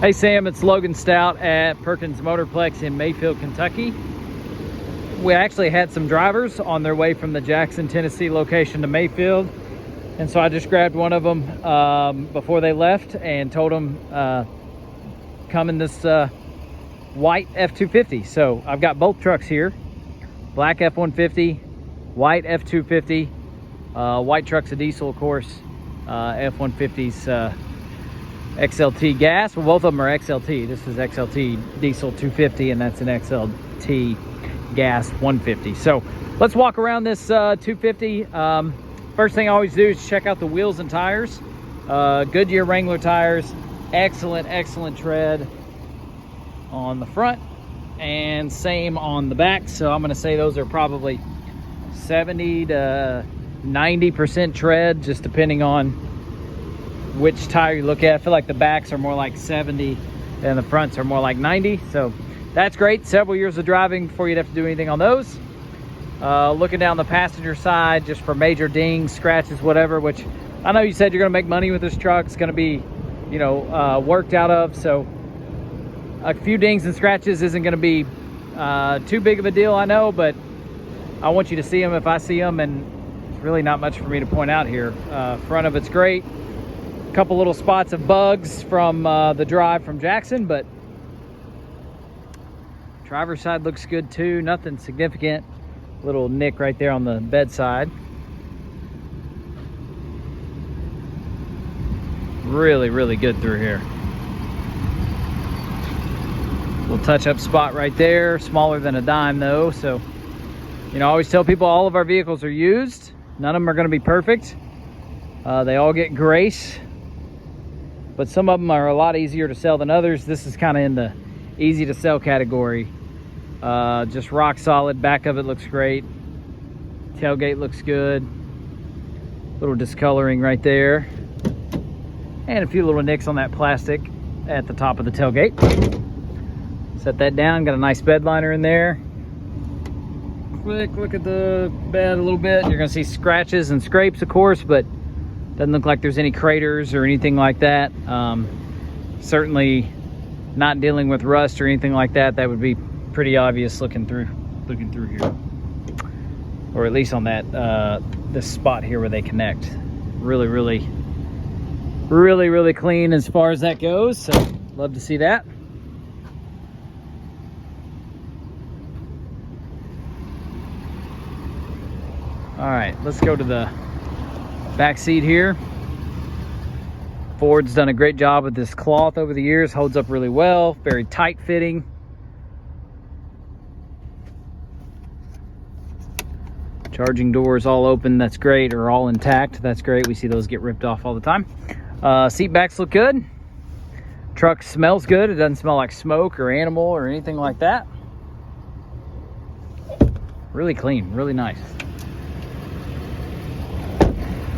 Hey Sam, it's Logan Stout at Perkins Motorplex in Mayfield, Kentucky. We actually had some drivers on their way from the Jackson, Tennessee location to Mayfield. And so I just grabbed one of them before they left and told them come in this white F-250. So I've got both trucks here, black F-150, white F-250. White truck's a diesel, of course. F-150's XLT gas. Well, both of them are XLT. This is XLT diesel 250, and that's an XLT gas 150. So let's walk around this 250. First thing I always do is check out the wheels and tires. Goodyear Wrangler tires. Excellent tread on the front, and same on the back. So I'm going to say those are probably 70 to 90% tread, just depending on which tire you look at. I feel like the backs are more like 70 and the fronts are more like 90. So that's great. Several years of driving before you'd have to do anything on those. Looking down the passenger side just for major dings, scratches, whatever, which I know you said you're going to make money with this truck. It's going to be, you know, worked out of. So a few dings and scratches isn't going to be too big of a deal, I know, but I want you to see them if I see them, and it's really not much for me to point out here. Front of it's great. A couple little spots of bugs from the drive from Jackson, but driver's side looks good too. Nothing significant. Little nick right there on the bedside. Really good through here. Little touch-up spot right there. Smaller than a dime though, so you know, I always tell people all of our vehicles are used. None of them are going to be perfect. They all get grace, but some of them are a lot easier to sell than others. This is kind of in the easy to sell category. Just rock solid. Back of it looks great. Tailgate looks good. Little discoloring right there, and a few little nicks on that plastic at the top of the tailgate. Set that down. Got a nice bed liner in there. Quick look at the bed a little bit. You're gonna see scratches and scrapes, of course, but doesn't look like there's any craters or anything like that. Certainly not dealing with rust or anything like that. That would be pretty obvious looking through here, or at least on that this spot here where they connect. Really clean as far as that goes. So love to see that. All right, let's go to the back seat here. Ford's done a great job with this cloth over the years. Holds up really well. Very tight fitting. Charging doors all open. That's great. Or all intact. That's great. We see those get ripped off all the time. Seat backs look good. Truck smells good. It doesn't smell like smoke or animal or anything like that. Really clean. Really nice.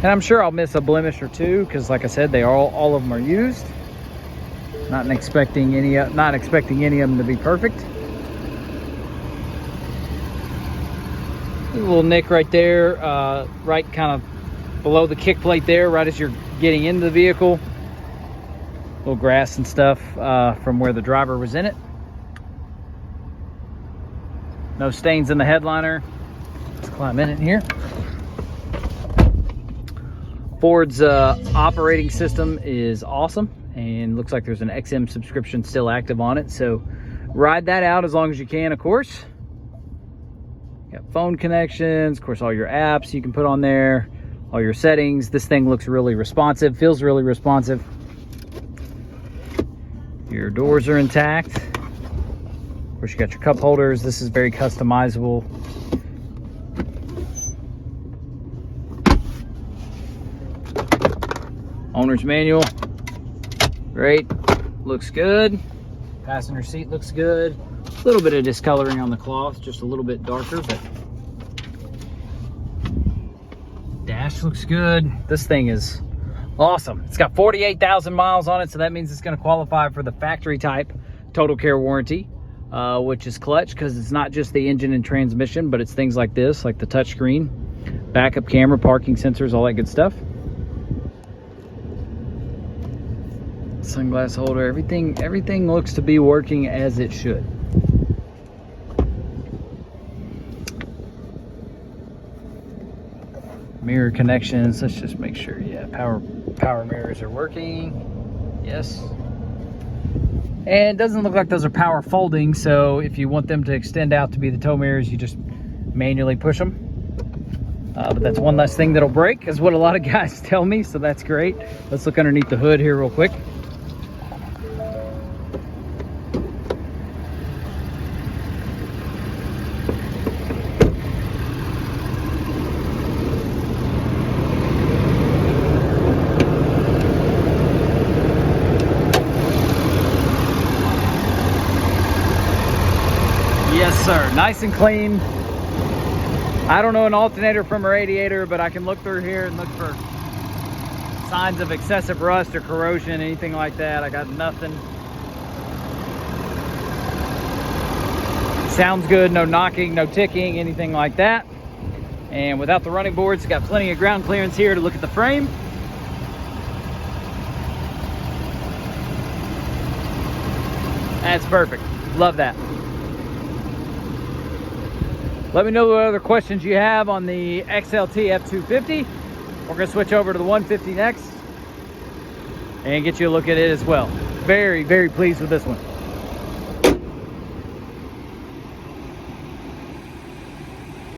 And I'm sure I'll miss a blemish or two because, like I said, they are all of them are used. Not expecting any of them to be perfect. A little nick right there, right kind of below the kick plate there, right as you're getting into the vehicle. Little grass and stuff from where the driver was in it. No stains in the headliner. Let's climb in here. Ford's operating system is awesome, and looks like there's an XM subscription still active on it, so ride that out as long as you can, of course. Got phone connections, of course, all your apps you can put on there, all your settings. This thing looks really responsive, feels really responsive. Your doors are intact. Of course, you got your cup holders. This is very customizable. Owner's manual, great, looks good. Passenger seat looks good. A little bit of discoloring on the cloth, just a little bit darker, but dash looks good. This thing is awesome. It's got 48,000 miles on it, so that means it's going to qualify for the factory type total care warranty, which is clutch because it's not just the engine and transmission, but it's things like this, like the touchscreen, backup camera, parking sensors, all that good stuff. Sunglass holder, everything looks to be working as it should. Mirror connections, let's just make sure. Yeah, power mirrors are working. Yes. And it doesn't look like those are power folding, so if you want them to extend out to be the tow mirrors, you just manually push them. But that's one less thing that'll break, is what a lot of guys tell me, so that's great. Let's look underneath the hood here real quick. Yes, sir. Nice and clean. I don't know an alternator from a radiator, but I can look through here and look for signs of excessive rust or corrosion, anything like that. I got nothing. Sounds good. No knocking, no ticking, anything like that. And without the running boards, got plenty of ground clearance here to look at the frame. That's perfect. Love that. Let me know what other questions you have on the XLT F-250. We're gonna switch over to the 150 next and get you a look at it as well. Very, very pleased with this one.